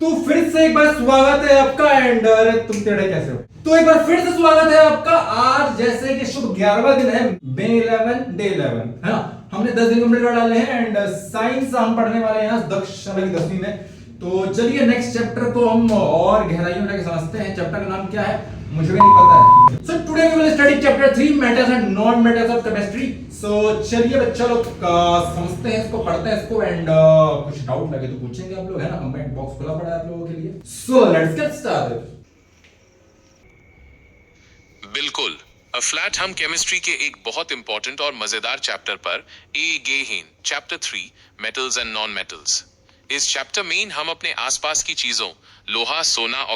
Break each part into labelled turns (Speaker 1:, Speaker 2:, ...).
Speaker 1: तो फिर से एक बार स्वागत है आपका एंड अरे तुम टेढ़े कैसे हो। तो एक बार फिर से स्वागत है आपका। आज जैसे कि शुभ 11वां दिन है, May 11 डे 11 है ना। हमने 10 दिन कंप्लीट कर डाले हैं एंड साइंस हम पढ़ने वाले हैं आज दक्षिणा की 10वीं में। तो चलिए नेक्स्ट चैप्टर को हम और गहराइयों में समझते हैं। चैप्टर का नाम क्या है मुझे भी नहीं पता है। So today we will study chapter 3 metals and non metals of chemistry. So चलिए बच्चा लोग समझते हैं इसको, पढ़ते हैं इसको एंड कुछ डाउट लगे तो पूछेंगे आप लोग, है ना। कमेंट बॉक्स खुला पड़ा है आप लोगों के लिए। So let's get started.
Speaker 2: बिल्कुल फ्लैट हम केमिस्ट्री के एक बहुत इंपॉर्टेंट और मजेदार चैप्टर पर गए हैं। Chapter 3 metals and non metals. इस चैप्टर में हम अपने आसपास की चीजों लोहा, सोना,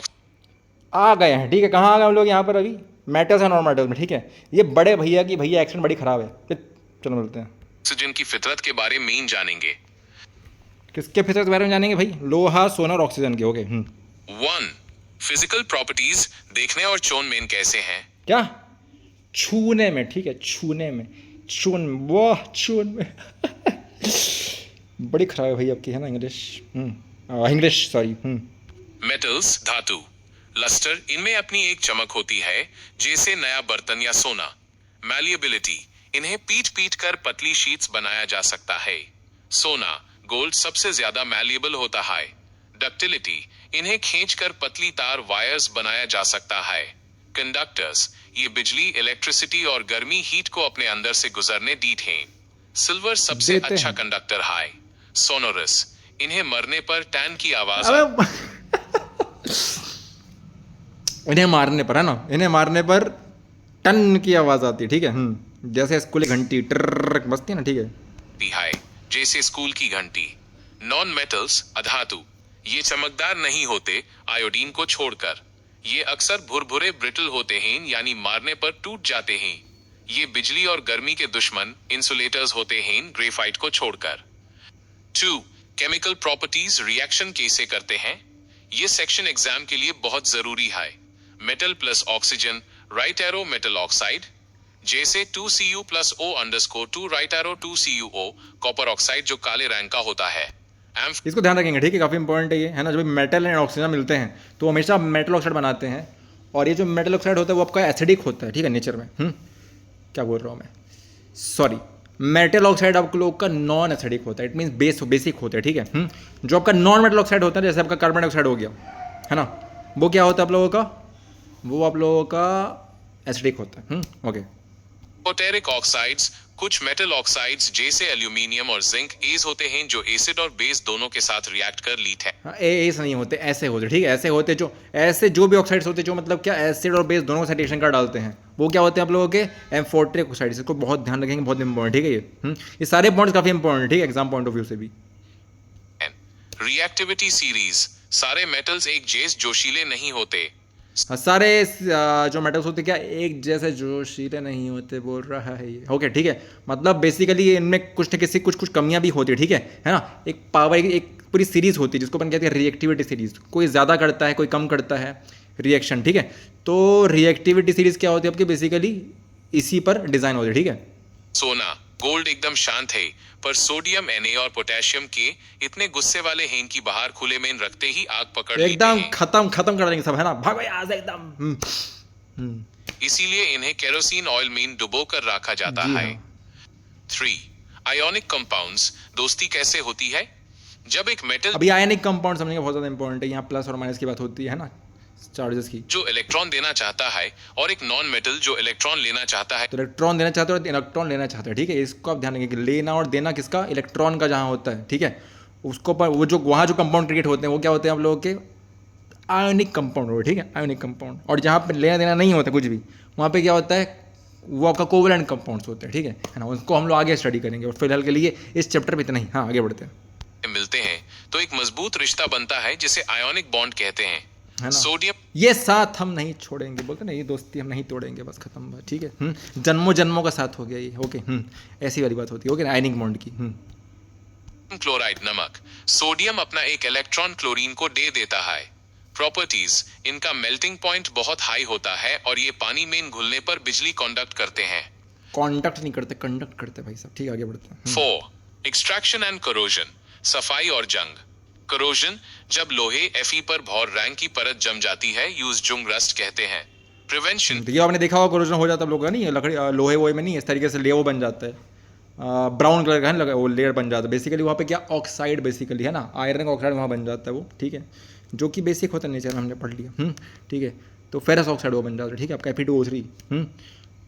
Speaker 3: आ गए हैं। ठीक है, कहाँ आ गए हम लोग यहाँ पर अभी? मेटल्स एंड नॉन मेटल्स में। ठीक है, ये बड़े भैया की भैया एक्शन बड़ी खराब है। चलो मिलते हैं।
Speaker 2: ऑक्सीजन की फितरत के बारे में जानेंगे।
Speaker 3: किसके फितरत के बारे में जानेंगे भाई? लोहा, सोना और ऑक्सीजन के। ओके।
Speaker 2: 1 फिजिकल प्रॉपर्टीज देखने और चोन में कैसे हैं।
Speaker 3: क्या? छूने में। ठीक है, छूने में। चून, वाह चून में बड़ी खराब है भाई आपकी, है ना इंग्लिश। English sorry.
Speaker 2: मेटल्स धातु लस्टर, इनमें अपनी एक चमक होती है जैसे नया बर्तन या सोना। मैलिएबिलिटी, इन्हें पीट पीट कर पतली शीट्स बनाया जा सकता है। सोना गोल्ड सबसे ज्यादा मैलिएबल होता है। डक्टिलिटी, इन्हें खींचकर पतली तार वायर्स बनाया जा सकता है। कंडक्टर्स, ये बिजली, इलेक्ट्रिसिटी और गर्मी हीट को अपने अंदर से गुजरने देते हैं। सिल्वर सबसे अच्छा कंडक्टर है। सोनोरस, इन्हें मरने पर टैन की आवाज
Speaker 3: इन्हें मारने पर, है ना, इन्हें मारने पर टन की आवाज आती है। ठीक है, जैसे स्कूल की घंटी ट्रर बजती है ना। ठीक है,
Speaker 2: जैसे स्कूल की घंटी। नॉन मेटल्स अधातु, ये चमकदार नहीं होते आयोडीन को छोड़कर। ये अक्सर भुरभुरे ब्रिटल होते हैं, यानी मारने पर टूट जाते हैं। ये बिजली और गर्मी के दुश्मन इंसुलेटर्स होते हैं ग्रेफाइट को छोड़कर। 2 केमिकल प्रॉपर्टीज रिएक्शन कैसे करते हैं। ये सेक्शन एग्जाम के लिए बहुत जरूरी है। Metal plus oxygen, right arrow metal oxide, जैसे 2Cu plus O_2 right arrow 2CuO। Copper oxide जो काले रंग का होता है।
Speaker 3: इसको ध्यान रखेंगे। ठीक है, काफ़ी इंपॉर्टेंट है ये, है ना। जब मेटल एंड ऑक्सीजन मिलते हैं तो हमेशा मेटल ऑक्साइड बनाते हैं, और ये जो मेटल ऑक्साइड होता है वो आपका एसिडिक होता है। ठीक है, नेचर में। क्या बोल रहा हूँ मैं, सॉरी। मेटल ऑक्साइड आप लोग का नॉन एसिडिक होता है, इट मीन्स बेसिक होता है। ठीक है, जो आपका नॉन मेटल ऑक्साइड होता है, जैसे आपका कार्बन डाइऑक्साइड हो गया, है ना, वो क्या होता है आप लोगों का? वो आप लोगों का एसिडिक होता है। ओके।
Speaker 2: पोटेरिक ऑक्साइड्स, कुछ मेटल ऑक्साइड्स जैसे एल्यूमिनियम और जिंक एज होते हैं जो एसिड और बेस दोनों के साथ रिएक्ट कर लीथ है।
Speaker 3: ऐसे नहीं होते, ऐसे होते। ठीक है, ऐसे होते जो भी ऑक्साइड्स होते जो मतलब क्या एसिड और बेस दोनों को साइटेशन कर डालते हैं, वो क्या होते हैं आप लोगों के? Amphoteric oxides. इसको बहुत ध्यान रखेंगे, बहुत इंपॉर्टेंट। ठीक है, ये सारे पॉइंट्स काफी इंपॉर्टेंट। ठीक है, एग्जाम पॉइंट ऑफ व्यू से भी।
Speaker 2: रिएक्टिविटी सीरीज, सारे मेटल्स एक जैसे जोशीले नहीं होते।
Speaker 3: सारे जो मेटल्स होते क्या एक जैसे जोशीले नहीं होते, बोल रहा है ये। ओके, ठीक है, मतलब बेसिकली इनमें कुछ न किसी कुछ कमियां भी होती है। ठीक है ना। एक पावर, एक पूरी सीरीज होती है जिसको अपन कहते हैं रिएक्टिविटी सीरीज। कोई ज़्यादा करता है, कोई कम करता है रिएक्शन। ठीक है, तो रिएक्टिविटी सीरीज क्या होती है आपकी? बेसिकली इसी पर डिजाइन होती है। ठीक है,
Speaker 2: सोना गोल्ड एकदम शांत है, पर सोडियम Na और पोटेशियम के इतने गुस्से वाले हैं कि बाहर खुले में रखते ही आग पकड़ लेते
Speaker 3: एकदम
Speaker 2: हैं।
Speaker 3: खत्म कर देंगे सब, है ना। भागो यहाँ से एकदम।
Speaker 2: इसीलिए इन्हें केरोसिन ऑयल में डुबो कर रखा जाता है। 3 आयोनिक कंपाउंड्स, दोस्ती कैसे होती है। जब एक मेटल,
Speaker 3: अभी आयनिक कंपाउंड समझने का बहुत ज्यादा इंपॉर्टेंट है। यहाँ प्लस और माइनस की बात होती है ना, चार्जेस की।
Speaker 2: जो इलेक्ट्रॉन देना चाहता है और एक नॉन मेटल जो इलेक्ट्रॉन लेना चाहता है।
Speaker 3: तो इलेक्ट्रॉन देना चाहते हो और इलेक्ट्रॉन लेना चाहते हैं। ठीक है, इसको आप ध्यान रखेंगे कि लेना और देना किसका? इलेक्ट्रॉन का जहाँ होता है। ठीक है, उसको पर वो जो वहाँ जो कंपाउंड क्रिएट होते हैं वो क्या होते हैं आप लोगों के? आयोनिक कंपाउंड हो। ठीक है, आयोनिक कंपाउंड। और जहाँ पर लेना देना नहीं होता कुछ भी, वहाँ पे क्या होता है? वो आपका कोवेलेंट कंपाउंड्स होते हैं। ठीक है ना, उनको हम लोग आगे स्टडी करेंगे। और फिलहाल के लिए इस चैप्टर पे इतना ही। हाँ, आगे बढ़ते हैं।
Speaker 2: मिलते हैं तो एक मजबूत रिश्ता बनता है जिसे आयोनिक बॉन्ड कहते हैं,
Speaker 3: है ना।
Speaker 2: सोडियम,
Speaker 3: ये साथ हम नहीं छोड़ेंगे, बोलते ना, ये दोस्ती हम नहीं तोड़ेंगे, बस खत्म बात। ठीक है, जन्मों जन्मों का साथ हो गया ये। ओके, ऐसी वाली बात होती है। ओके ना, आयनिक बॉन्ड की।
Speaker 2: क्लोराइड नमक, सोडियम अपना एक इलेक्ट्रॉन क्लोरीन को दे देता है। प्रॉपर्टीज, इनका मेल्टिंग पॉइंट बहुत हाई होता है और ये पानी में घुलने पर बिजली कंडक्ट करते हैं।
Speaker 3: कॉन्डक्ट नहीं करते, कंडक्ट करते भाई साहब। ठीक है, आगे बढ़ते हैं।
Speaker 2: 4 एक्सट्रैक्शन एंड करोजन, सफाई और जंग। करोजन, जब लोहे Fe पर भौर रैंक की परत जम जाती है, यूज जुंग रस्ट कहते हैं। प्रिवेंशन,
Speaker 3: तो ये आपने देखा होगा कोरोजन हो जाता है लोगों का, नहीं लकड़ी लोहे वोहे में नहीं, इस तरीके से ले वो बन जाता है ब्राउन कलर का है ना, वो लेयर बन जाता है बेसिकली वहाँ पे क्या ऑक्साइड बेसिकली है ना, आयरन का ऑक्साइड वहाँ बन जाता है वो, ठीक है, जो कि बेसिक होता है नेचर में, हमने पढ़ लिया, ठीक है। तो फेरस ऑक्साइड वो बन जाता है, ठीक है, आपका Fe2O3।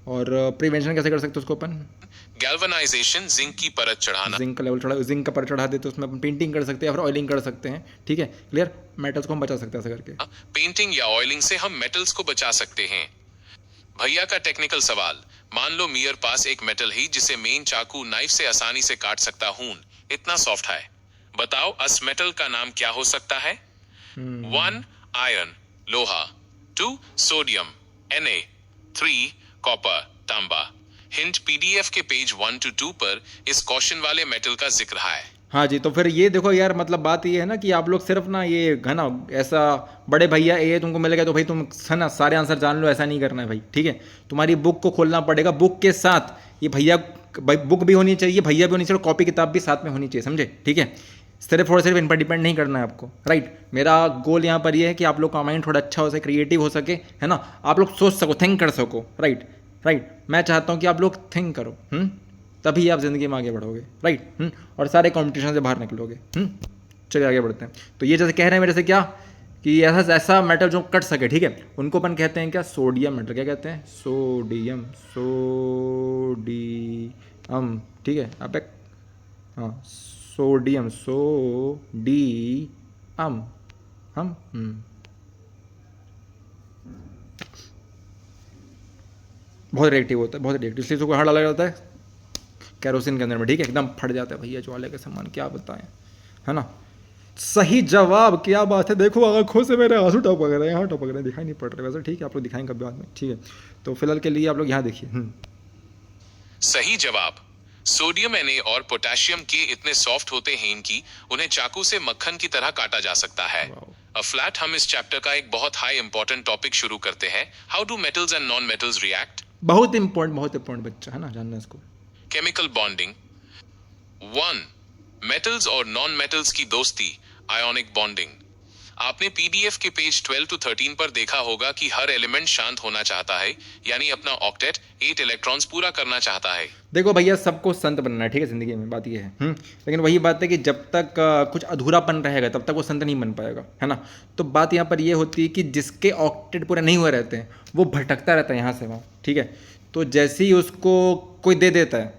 Speaker 3: और प्रिवेंशन कैसे कर सकते हैं उसको अपन,
Speaker 2: गैल्वेनाइजेशन, जिंक की परत चढ़ाना,
Speaker 3: जिंक का लेवल चढ़ा, जिंक का परत चढ़ा देते हैं उसमें अपन पेंटिंग कर सकते हैं या फिर ऑयलिंग कर सकते हैं, ठीक है, क्लियर, मेटल्स को हम बचा सकते हैं ऐसा करके।
Speaker 2: पेंटिंग या ऑयलिंग से हम मेटल्स को बचा सकते हैं। भैया का टेक्निकल सवाल, मान लो मेरे पास एक मेटल है जिसे मेन चाकू नाइफ से आसानी से काट सकता हूं, इतना सॉफ्ट है, बताओ अस मेटल का नाम क्या हो सकता है? 1 आयरन लोहा, 2 सोडियम Na, 3 कॉपर तांबा। हिंट, पीडीएफ के पेज 1 to 2 पर इस क्वेश्चन वाले मेटल का जिक्र है।
Speaker 3: हाँ जी, तो फिर ये देखो यार, मतलब बात ये है ना कि आप लोग सिर्फ ना ये घना ऐसा बड़े भैया ये तुमको मिलेगा तो भाई तुम है ना सारे आंसर जान लो, ऐसा नहीं करना है भाई, ठीक है। तुम्हारी बुक को खोलना पड़ेगा, बुक के साथ ये भैया भाई बुक भी होनी चाहिए, भैया भी होनी चाहिए, कॉपी किताब भी साथ में होनी चाहिए, समझे, ठीक है। सिर्फ और सिर्फ इन पर डिपेंड नहीं करना है आपको, राइट। मेरा गोल यहाँ पर ये है कि आप लोग का माइंड थोड़ा अच्छा हो सके, क्रिएटिव हो सके, है ना, आप लोग सोच सको, थिंक कर सको, राइट राइट। मैं चाहता हूँ कि आप लोग थिंक करो, तभी आप ज़िंदगी में आगे बढ़ोगे, राइट, और सारे कॉम्पिटिशन से बाहर निकलोगे। चलिए आगे बढ़ते हैं। तो ये जैसे कह रहे हैं मेरे से क्या कि ऐसा ऐसा मेटल जो कट सके, ठीक है, उनको अपन कहते हैं क्या, सोडियम मेटल, क्या कहते हैं, सोडियम, ठीक है, अब हाँ सोडियम, हम बहुत रिएक्टिव होता है, बहुत रिएक्टिव, इसलिए इसको हार्ड लग जाता है कैरोसिन के अंदर में, ठीक है, एकदम फट जाता है भैया ज्वाले के समान, क्या बताएं, है ना। सही जवाब, क्या बात है, देखो आंखों से मेरे आंसू टपक रहे हैं, यहाँ टपक रहे हैं, दिखाई नहीं पड़ रहे वैसे, ठीक है, आप लोग दिखाएंगे कभी बाद में, ठीक है। तो फिलहाल के लिए आप लोग यहाँ देखिए।
Speaker 2: सही जवाब, सोडियम Na और पोटेशियम के इतने सॉफ्ट होते हैं कि उन्हें चाकू से मक्खन की तरह काटा जा सकता है। फ्लैट, हम इस चैप्टर का एक बहुत हाई इंपॉर्टेंट टॉपिक शुरू करते हैं, how do metals and non metals react.
Speaker 3: बहुत इंपॉर्टेंट बच्चा है ना, जानना इसको।
Speaker 2: Chemical bonding. 1 मेटल्स और नॉन मेटल्स की दोस्ती, आयोनिक बॉन्डिंग। आपने पीडीएफ के पेज 12 to 13 पर देखा होगा कि हर एलिमेंट शांत होना चाहता है, यानी अपना ऑक्टेट 8 इलेक्ट्रॉन्स पूरा करना चाहता है।
Speaker 3: देखो भैया, सबको संत बनना है, ठीक है, जिंदगी में, बात ये है। लेकिन वही बात है कि जब तक कुछ अधूरापन रहेगा तब तक वो संत नहीं बन पाएगा, है ना। तो बात यहाँ पर ये होती है कि जिसके ऑक्टेट पूरे नहीं हुए रहते हैं वो भटकता रहता है यहाँ से वहाँ, ठीक है। तो जैसे ही उसको कोई दे देता है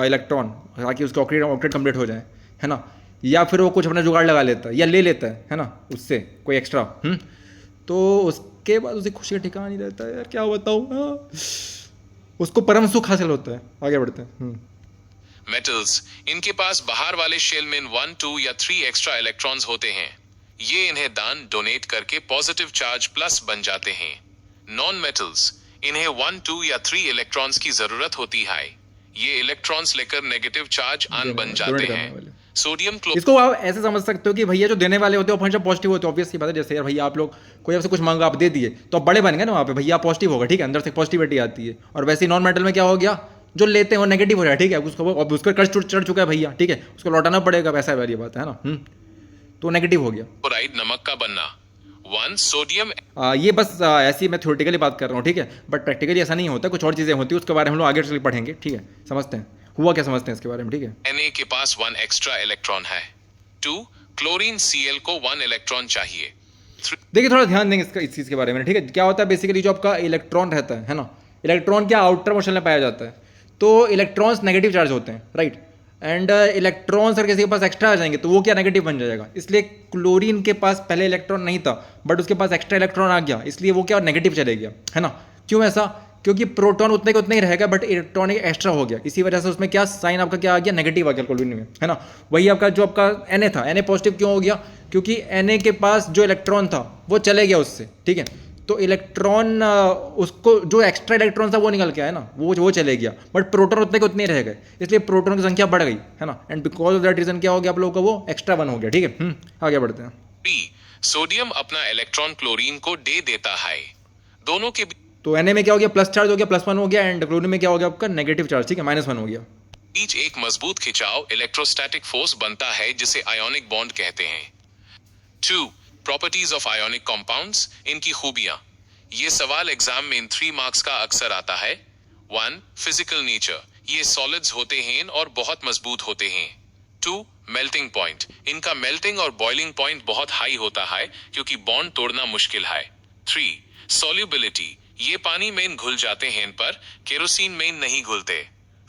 Speaker 3: इलेक्ट्रॉन, ताकि उसका ऑक्टेट कंप्लीट हो जाए, है ना, या फिर वो कुछ अपना जुगाड़ लगा लेता है या ले लेता है ना, उससे कोई एक्स्ट्रा, तो उसके बाद उसे खुशी का ठिकाना नहीं रहता है यार, क्या बताऊँ, उसको परम सुख हासिल होता है। आगे बढ़ते हैं।
Speaker 2: मेटल्स, इनके पास बाहर वाले शेल में 1, 2 या 3 एक्स्ट्रा इलेक्ट्रॉन्स होते हैं, ये इन्हें दान डोनेट करके पॉजिटिव चार्ज प्लस बन जाते हैं। नॉन मेटल्स, इन्हें 1, 2 या 3 इलेक्ट्रॉन्स की जरूरत होती है, ये इलेक्ट्रॉन्स लेकर नेगेटिव चार्ज आन बन जाते हैं। सोडियम
Speaker 3: इसको आप ऐसे समझ सकते हो कि भैया जो देने वाले होते हैं वो हमेशा पॉजिटिव होते हैं, ऑब्वियस सी बात है। जैसे यार भैया आप लोग कोई आपसे कुछ मांगा, आप दे दिए तो आप बड़े बन गए ना वहाँ पे, भैया पॉजिटिव होगा, ठीक है, अंदर से पॉजिटिविटी आती है। और वैसे ही नॉन मेटल में क्या हो गया, जो लेते हैं वो नेगेटिव हो रहा है, ठीक है, उसको कर्ज चढ़ चुका है भैया, ठीक है, उसको लौटाना पड़ेगा, वैसा वाली बात है ना, तो नेगेटिव हो गया।
Speaker 2: क्लोराइड, नमक का बनना। 1 सोडियम,
Speaker 3: ये बस ऐसी मैं थ्योरेटिकली बात कर रहा हूँ, ठीक है, बट प्रैक्टिकली ऐसा नहीं होता, कुछ और चीज़ें होती है, उसके बारे में हम लोग आगे चल पढ़ेंगे, ठीक है, समझते हैं हुआ क्या, समझते हैं इसके बारे में, ठीक है।
Speaker 2: Na के पास 1 एक्स्ट्रा इलेक्ट्रॉन है। 2 क्लोरीन Cl को 1 इलेक्ट्रॉन चाहिए।
Speaker 3: देखिए थोड़ा ध्यान देंगे इस चीज़ के बारे में, ठीक है। क्या होता है बेसिकली, जो आपका इलेक्ट्रॉन रहता है ना, इलेक्ट्रॉन क्या आउटर मोशन में पाया जाता है, तो इलेक्ट्रॉन्स नेगेटिव चार्ज होते हैं, राइट, एंड इलेक्ट्रॉन्स अगर किसी के पास एक्स्ट्रा आ जाएंगे तो वो क्या नेगेटिव बन जाएगा। इसलिए क्लोरीन के पास पहले इलेक्ट्रॉन नहीं था, बट उसके पास एक्स्ट्रा इलेक्ट्रॉन आ गया, इसलिए वो क्या नेगेटिव चले गया, है ना। क्यों ऐसा, क्योंकि प्रोटॉन उतने के उतने ही रहेगा, बट इलेक्ट्रॉन एक्स्ट्रा हो गया, इसी वजह से उसमें क्या साइन आपका क्या आ गया, नेगेटिव आ गया क्लोरीन में, है ना। वही आपका जो आपका Na था, Na पॉजिटिव क्यों हो गया, क्योंकि Na के पास जो इलेक्ट्रॉन था वो चले गया उससे, ठीक है। तो इलेक्ट्रॉन उसको जो एक्स्ट्रा इलेक्ट्रॉन था वो निकल के आया ना, वो चले गया, बट प्रोटॉन उतने के उतने ही रह गए, इसलिए प्रोटॉन की संख्या बढ़ गई, है ना, and because of that reason क्या हो गया आप लोगों का, वो एक्स्ट्रा 1 हो गया, ठीक है। आगे बढ़ते हैं।
Speaker 2: 3 सोडियम अपना इलेक्ट्रॉन क्लोरीन को दे देता है, दोनों के
Speaker 3: तो Na में क्या हो गया, प्लस चार्ज हो गया, +1 हो गया, एंड क्लोरीन में क्या हो गया आपका नेगेटिव चार्ज, ठीक है, -1 हो गया।
Speaker 2: बीच एक मजबूत खिंचाव इलेक्ट्रोस्टैटिक फोर्स बनता है जिसे आयोनिक बॉन्ड कहते हैं। 2. प्रॉपर्टीज ऑफ आयोनिक कंपाउंड्स, इनकी खूबियां। ये सवाल एग्जाम में इन 3 मार्क्स का अक्सर आता है। 1. फिजिकल नेचर, ये सॉलिड्स होते हैं और बहुत मजबूत होते हैं। 2. मेल्टिंग पॉइंट, इनका मेल्टिंग और बॉइलिंग पॉइंट बहुत हाई होता है क्योंकि बॉन्ड तोड़ना मुश्किल है। 3. सॉल्युबिलिटी, ये पानी में घुल जाते हैं पर केरोसिन में नहीं घुलते।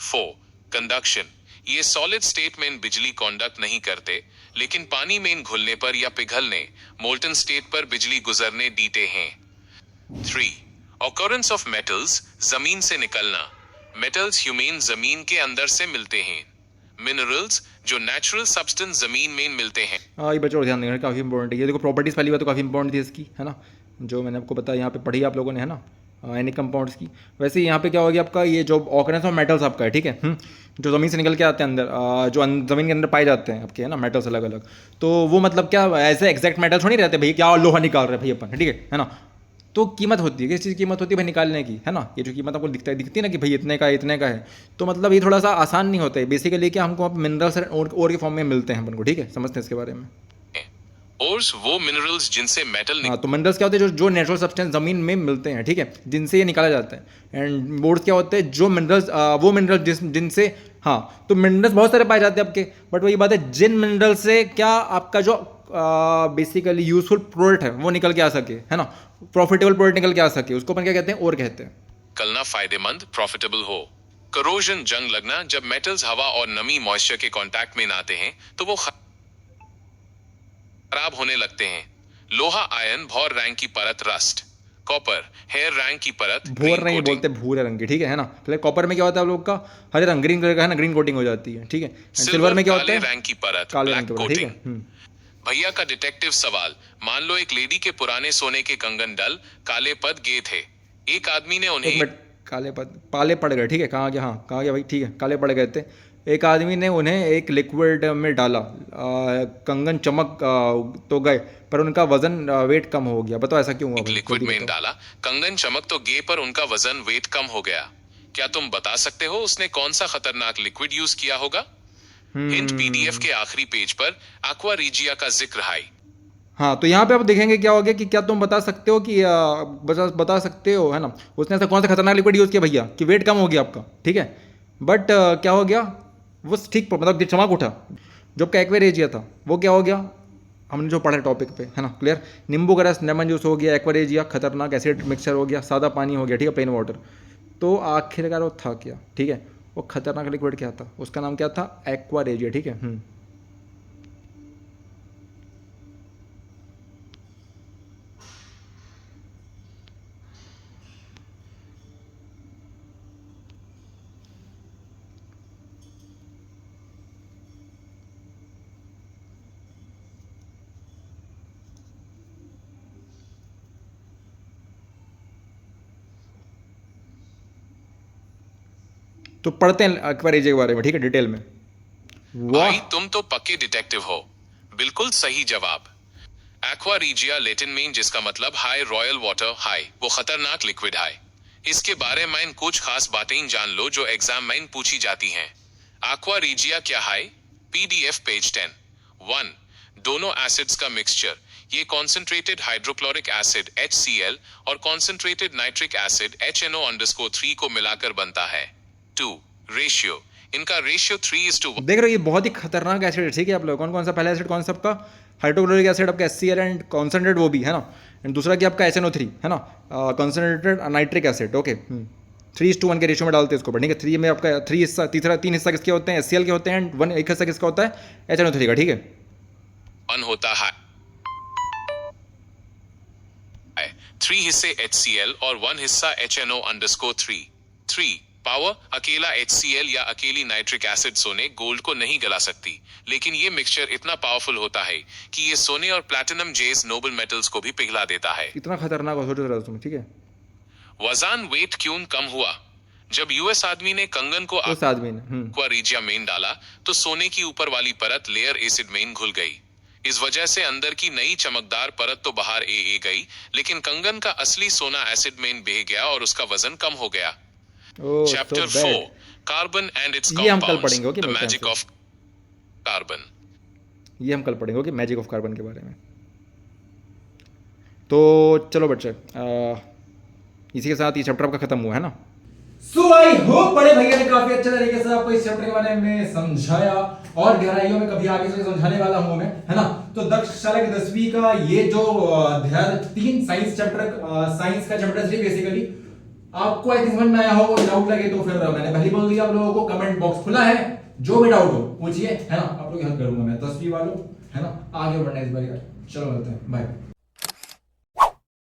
Speaker 2: 4. कंडक्शन, ये सॉलिड स्टेट में बिजली कंडक्ट नहीं करते लेकिन पानी में घुलने पर या पिघलने मोल्टन स्टेट पर बिजली गुजरने देते हैं। 3. ऑकरेंस ऑफ मेटल्स, जमीन से निकलना। मेटल्स ह्यूमेन जमीन के अंदर से मिलते हैं। मिनरल्स, जो नेचुरल सब्सटेंस जमीन में मिलते हैं।
Speaker 3: ये बच्चों को ध्यान देना काफ़ी इंपॉर्टेंट है। ये देखो प्रॉपर्टीज़ पहली बात तो काफ़ी इंपॉर्टेंट थी इसकी, है ना, जो मैंने आपको बताया यहाँ पे पढ़ी आप लोगों ने, है ना, आयनिक कंपाउंड्स की। वैसे यहाँ पे क्या हो गया आपका, ये जो ऑकरेंस ऑफ मेटल्स आपका है, ठीक है, जो ज़मीन से निकल के आते हैं अंदर, जो ज़मीन के अंदर पाए जाते हैं आपके, है ना, मेटल्स अलग अलग, तो वो मतलब क्या ऐसे एग्जैक्ट मेटल्स थोड़ी रहते भाई, क्या लोहा निकाल रहे भाई अपन, ठीक है ना। तो कीमत होती है, किस चीज़ की कीमत होती है भाई, निकालने की, है ना। ये जो कीमत आपको दिखती है ना कि भाई इतने का इतने का है, तो मतलब ये थोड़ा सा आसान नहीं होता है। बेसिकली क्या हमको मिनरल्स और के फॉर्म में मिलते हैं अपन को, ठीक है, समझते हैं इसके बारे में।
Speaker 2: ओर्स, वो मिनरल्स जिनसे मेटल
Speaker 3: हाँ, तो मिनरल्स क्या होते हैं, जो नेचुरल सब्सटेंस जमीन में मिलते हैं, ठीक है, जिनसे ये निकाला जाता है। एंड बोर्ड्स क्या होते हैं, जो मिनरल्स वो मिनरल्स जिनसे, हाँ, तो मिनरल्स बहुत सारे पाए जाते हैं आपके, बट वही बात है जिन मिनरल से क्या आपका जो बेसिकली यूजफुल प्रोडक्ट है वो निकल के आ सके, है ना, प्रॉफिटेबल प्रोडक्ट निकल के आ सके, उसको अपन क्या कहते हैं, और कहते हैं।
Speaker 2: निकलना फायदेमंद, प्रॉफिटेबल हो। करोजन, जंग लगना, जब मेटल्स हवा और नमी मॉइस्चर के कांटेक्ट में आते हैं तो वो खराब होने लगते हैं। लोहा आयन, भौर रंग की परत, रस्ट। कॉपर, हेयर रंग की परत,
Speaker 3: भूर नहीं बोलते, भूरे रंग की, ठीक है ना। पहले कॉपर में क्या होता है आप लोग का, हरे रंग, ग्रीन कलर का, है ना, ग्रीन कोटिंग हो जाती है, ठीक है। सिल्वर में क्या होता है,
Speaker 2: रंग की परत,
Speaker 3: काले
Speaker 2: ब्लैक
Speaker 3: रंग की परत, ठीक है।
Speaker 2: भैया का डिटेक्टिव सवाल, मान लो एक लेडी के पुराने सोने के कंगन डल काले पद गए थे। एक आदमी ने उन्हें,
Speaker 3: काले पद, पाले पड़ गए, ठीक है, कहाँ गया, हाँ कहाँ गया भाई, ठीक है, काले पड़ गए थे। एक आदमी ने उन्हें एक लिक्विड में डाला, कंगन चमक तो गए पर उनका वजन वेट कम हो गया। बताओ ऐसा क्यों हुआ?
Speaker 2: लिक्विड में डाला, कंगन चमक तो गए पर उनका वजन वेट कम हो गया। क्या तुम बता सकते हो उसने कौन सा खतरनाक लिक्विड यूज किया होगा? हिंट पीडीएफ के आखिरी पेज पर एक्वा रीजिया का जिक्र है।
Speaker 3: हाँ, तो यहाँ पे आप देखेंगे क्या हो गया कि क्या तुम बता सकते हो कि बता सकते हो, है ना, उसने ऐसा कौन सा खतरनाक लिक्विड यूज़ किया भैया कि वेट कम हो गया आपका, ठीक है। बट क्या हो गया, वो ठीक मतलब चमक उठा, जो आपका एक्वा रीजिया था वो क्या हो गया, हमने जो पढ़ा टॉपिक पे, है ना, क्लियर। नींबू का रस, लेमन जूस हो गया, एक्वा रीजिया खतरनाक एसिड मिक्सचर हो गया, सादा पानी हो गया, ठीक है, प्लेन वाटर। तो आखिरकार वो था क्या, ठीक है, वो खतरनाक लिक्विड क्या था, उसका नाम क्या था, एक्वा रीजिया, ठीक है। तो पढ़ते हैं एक्वा रीजिया के बारे में, ठीक है, डिटेल में।
Speaker 2: भाई तुम तो पक्के डिटेक्टिव हो। बिल्कुल सही जवाब। एक्वा रीजिया लैटिन में जिसका मतलब हाई रॉयल वाटर, हाई वो खतरनाक लिक्विड है। इसके बारे में कुछ खास बातें जान लो जो एग्जाम में पूछी जाती हैं। एक्वा रीजिया क्या है? PDF page 10। 1. दोनों एसिड्स का मिक्सचर, ये कॉन्सेंट्रेटेड हाइड्रोक्लोरिक एसिड HCl और कॉन्सेंट्रेटेड नाइट्रिक एसिड HNO_3 को मिलाकर बनता है। 2. रेशियो, इनका रेशियो 3:1। देख
Speaker 3: रहे हो, ये बहुत ही खतरनाक एसिड है, ठीक है। आप लोग कौन कौन सा पहला एसिड कौन सा आपका, हाइड्रोक्लोरिक एसिड आपका HCl एंड कॉन्सेंट्रेट वो भी, है ना, एंड दूसरा क्या आपका HNO3, है ना, कॉन्सेंट्रेटेड नाइट्रिक एसिड, ओके। 3:1 के रेशियो में डालते हैं इसको, ठीक है। 3 में आपका 3 हिस्सा, तीन हिस्सा किसके होते हैं, HCl के होते हैं, एंड 1 हिस्सा किसका होता है, HNO3 का, ठीक है।
Speaker 2: 1 होता है 3 हिस्से HCl और 1 हिस्सा HNO_3। 3. पावर, अकेला HCl या अकेली नाइट्रिक एसिड सोने गोल्ड को नहीं गला सकती, लेकिन ये मिक्सचर इतना पावरफुल होता है कि ये सोने और प्लैटिनम जैसे नोबल मेटल्स को भी पिघला देता है।
Speaker 3: इतना खतरनाक हो सोचो तुम, ठीक है।
Speaker 2: वजन वेट क्यों कम हुआ? जब यूएस आदमी ने कंगन को एक्वा रीजिया में डाला तो सोने की ऊपर वाली परत लेयर एसिड में घुल गई। इस वजह से अंदर की नई चमकदार परत तो बाहर ए गई, लेकिन कंगन का असली सोना एसिड में बह गया और उसका वजन कम हो गया। चैप्टर 4, कार्बन एंड इट्स
Speaker 3: ये हम कल
Speaker 2: compounds,
Speaker 3: पढ़ेंगे, ओके,
Speaker 2: the
Speaker 3: मेरे ख्याल
Speaker 2: magic
Speaker 3: से।
Speaker 2: of carbon.
Speaker 3: ये हम कल पढ़ेंगे, ओके, मैजिक ऑफ कार्बन के बारे में। तो चलो बच्चे, इसी के साथ ये चैप्टर आपका खत्म हुआ है ना।
Speaker 1: सो आई होप बड़े भैया ने काफी अच्छे तरीके से आपको इस चैप्टर के बारे में समझाया और गहराइयों में कभी आगे से समझाने वाला हूं मैं, है ना। तो दक्षशाला की 10वीं का ये जो अध्याय 3 साइंस चैप्टर, साइंस का चैप्टर 3 बेसिकली आपको आई थिंक समझ में आया होगा। कोई डाउट लगे तो फिर मैंने पहले बोल दिया आप लोगों को, कमेंट बॉक्स खुला है, जो भी डाउट हो पूछिए, है ना। आप लोग हेल्प करूंगा मैं 10वीं वालों, है ना, आगे बढ़ना इस बार। चलो मिलते हैं, बाय।